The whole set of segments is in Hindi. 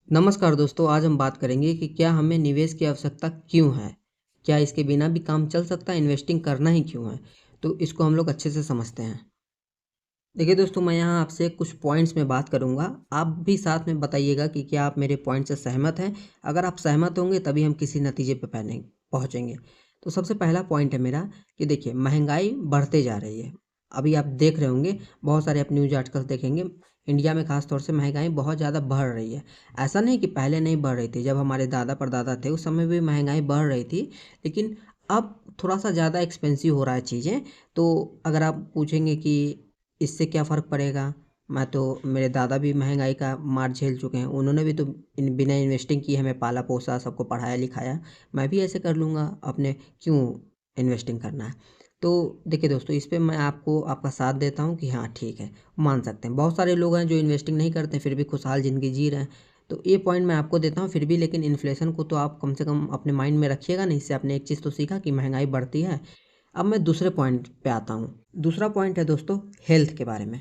नमस्कार दोस्तों, आज हम बात करेंगे कि क्या हमें निवेश की आवश्यकता क्यों है? क्या इसके बिना भी काम चल सकता है? इन्वेस्टिंग करना ही क्यों है? तो इसको हम लोग अच्छे से समझते हैं। देखिए दोस्तों, मैं यहाँ आपसे कुछ पॉइंट्स में बात करूँगा। आप भी साथ में बताइएगा कि क्या आप मेरे पॉइंट से सहमत हैं? अगर आप सहमत होंगे तभी हम किसी नतीजे पे पहुँचेंगे। तो सबसे पहला पॉइंट है मेरा कि देखिए, महँगाई बढ़ते जा रही है। अभी आप देख रहे होंगे, बहुत सारे आप न्यूज़ आर्टिकल्स देखेंगे, इंडिया में ख़ास तौर से महँगाई बहुत ज़्यादा बढ़ रही है। ऐसा नहीं कि पहले नहीं बढ़ रही थी, जब हमारे दादा-परदादा थे उस समय भी महँगाई बढ़ रही थी, लेकिन अब थोड़ा-सा ज़्यादा एक्सपेंसिव हो रहा है चीज़ें। तो अगर आप पूछेंगे कि इससे क्या फ़र्क पड़ेगा? मैं तो मेरे दादा भी महँगाई का मार झेल चुके हैं। उन्होंने भी तो बिना इन्वेस्टिंग किए हमें पाला-पोसा, सबको पढ़ाया-लिखाया। मैं भी ऐसे कर लूँगा, अपने क्यों इन्वेस्टिंग करना है? तो देखिए दोस्तों, इस पे मैं आपको आपका साथ देता हूँ कि हाँ, ठीक है, मान सकते हैं। बहुत सारे लोग हैं जो इन्वेस्टिंग नहीं करते, फिर भी खुशहाल ज़िंदगी जी रहे हैं। तो ये पॉइंट मैं आपको देता हूँ, फिर भी लेकिन इन्फ्लेशन को तो आप कम से कम अपने माइंड में रखिएगा ना। इससे आपने एक चीज़ तो सीखा कि महँगाई बढ़ती है। अब मैं दूसरे पॉइंट पे आता हूँ। दूसरा पॉइंट है दोस्तों, हेल्थ के बारे में।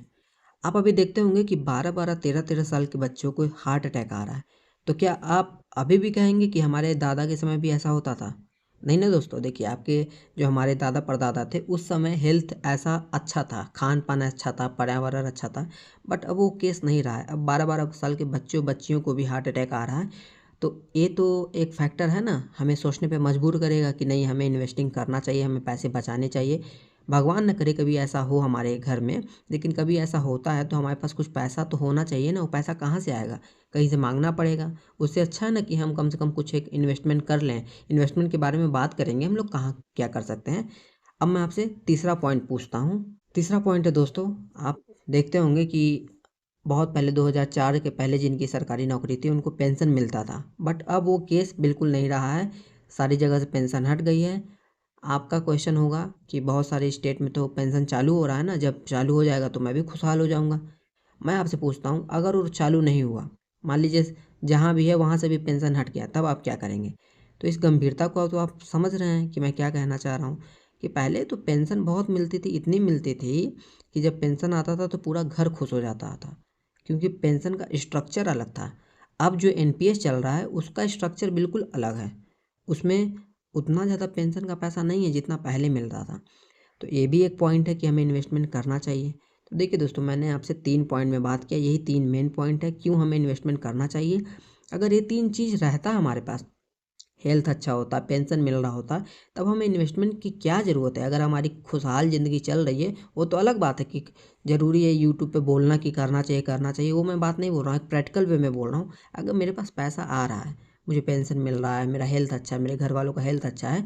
आप अभी देखते होंगे कि 12-12, 13-13 साल के बच्चों को हार्ट अटैक आ रहा है। तो क्या आप अभी भी कहेंगे कि हमारे दादा के समय भी ऐसा होता था? नहीं ना दोस्तों, देखिए आपके जो हमारे दादा परदादा थे उस समय हेल्थ ऐसा अच्छा था, खान-पान अच्छा था, पर्यावरण अच्छा था। बट अब वो केस नहीं रहा है। अब 12-12 साल के बच्चों-बच्चियों को भी हार्ट अटैक आ रहा है। तो ये तो एक फैक्टर है ना, हमें सोचने पे मजबूर करेगा कि नहीं, हमें इन्वेस्टिंग करना चाहिए, हमें पैसे बचाने चाहिए। भगवान ना करे कभी ऐसा हो हमारे घर में, लेकिन कभी ऐसा होता है तो हमारे पास कुछ पैसा तो होना चाहिए ना। वो पैसा कहाँ से आएगा? कहीं से माँगना पड़ेगा। उससे अच्छा है ना कि हम कम से कम कुछ एक इन्वेस्टमेंट कर लें। इन्वेस्टमेंट के बारे में बात करेंगे हम लोग, कहाँ क्या कर सकते हैं। अब मैं आपसे तीसरा पॉइंट पूछता हूँ। तीसरा पॉइंट है दोस्तों, आप देखते होंगे कि बहुत पहले 2004 के पहले जिनकी सरकारी नौकरी थी उनको पेंशन मिलता था। बट अब वो केस बिल्कुल नहीं रहा है, सारी जगह से पेंशन हट गई है। आपका क्वेश्चन होगा कि बहुत सारे स्टेट में तो पेंशन चालू हो रहा है ना, जब चालू हो जाएगा तो मैं भी खुशहाल हो जाऊंगा। मैं आपसे पूछता हूँ, अगर वो चालू नहीं हुआ, मान लीजिए जहाँ भी है वहाँ से भी पेंशन हट गया, तब आप क्या करेंगे? तो इस गंभीरता को तो आप समझ रहे हैं कि मैं क्या कहना चाह रहा हूँ। कि पहले तो पेंशन बहुत मिलती थी, इतनी मिलती थी कि जब पेंशन आता था तो पूरा घर खुश हो जाता था, क्योंकि पेंशन का स्ट्रक्चर अलग था। अब जो एनपीएस चल रहा है उसका स्ट्रक्चर बिल्कुल अलग है। उसमें उतना ज़्यादा पेंशन का पैसा नहीं है जितना पहले मिल रहा था। तो ये भी एक पॉइंट है कि हमें इन्वेस्टमेंट करना चाहिए। तो देखिए दोस्तों, मैंने आपसे 3 पॉइंट में बात किया, यही 3 मेन पॉइंट है क्यों हमें इन्वेस्टमेंट करना चाहिए। अगर ये 3 चीज़ रहता हमारे पास, हेल्थ अच्छा होता, पेंशन मिल रहा होता, तब हमें इन्वेस्टमेंट की क्या ज़रूरत है? अगर हमारी खुशहाल ज़िंदगी चल रही है, वो तो अलग बात है कि ज़रूरी है यूट्यूब पे बोलना कि करना चाहिए, वो मैं बात नहीं बोल रहा हूँ, एक प्रैक्टिकल वे में बोल रहा हूँ। अगर मेरे पास पैसा आ रहा है, मुझे पेंशन मिल रहा है, मेरा हेल्थ अच्छा है, मेरे घर वालों का हेल्थ अच्छा है,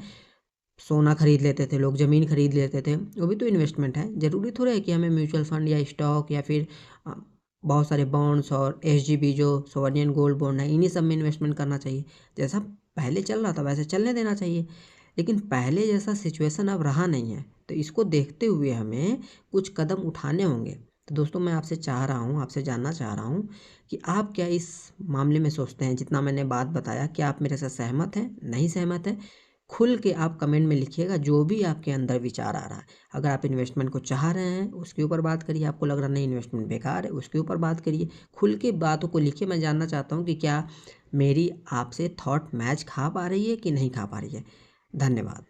सोना खरीद लेते थे लोग, ज़मीन खरीद लेते थे, वो भी तो इन्वेस्टमेंट है। ज़रूरी थोड़ा है कि हमें म्यूचुअल फंड या स्टॉक या फिर अ, बहुत सारे बॉन्ड्स और एसजीबी जो सोवरियन गोल्ड बॉन्ड है, इन्हीं सब में इन्वेस्टमेंट करना चाहिए। जैसा पहले चल रहा था वैसे चलने देना चाहिए। लेकिन पहले जैसा सिचुएशन अब रहा नहीं है, तो इसको देखते हुए हमें कुछ कदम उठाने होंगे। तो दोस्तों, मैं आपसे चाह रहा हूँ, आपसे जानना चाह रहा हूँ कि आप क्या इस मामले में सोचते हैं? जितना मैंने बात बताया, क्या आप मेरे साथ सहमत हैं, नहीं सहमत हैं? खुल के आप कमेंट में लिखिएगा जो भी आपके अंदर विचार आ रहा है। अगर आप इन्वेस्टमेंट को चाह रहे हैं उसके ऊपर बात करिए, आपको लग रहा नहीं इन्वेस्टमेंट बेकार है उसके ऊपर बात करिए। खुल के बातों को लिखिए। मैं जानना चाहता हूँ कि क्या मेरी आपसे थॉट मैच खा पा रही है कि नहीं खा पा रही है। धन्यवाद।